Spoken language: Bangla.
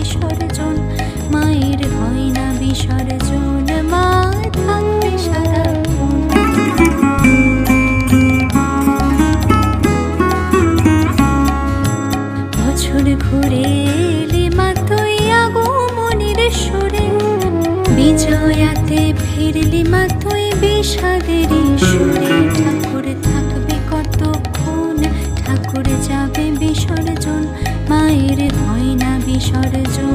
বিসর্জন, মায়ের হয় না বিসর্জন, মা থাকবে সারাক্ষণ। বছর ঘুরে এলে মা তুই আগমনের সুরে, বিজয়াতে ফিরলি মা তুই বিষাদের সুরে। ঠাকুর থাকবে কতক্ষণ, ঠাকুর যাবে বিসর্জন, মায়ের হয় না বিসর্জন।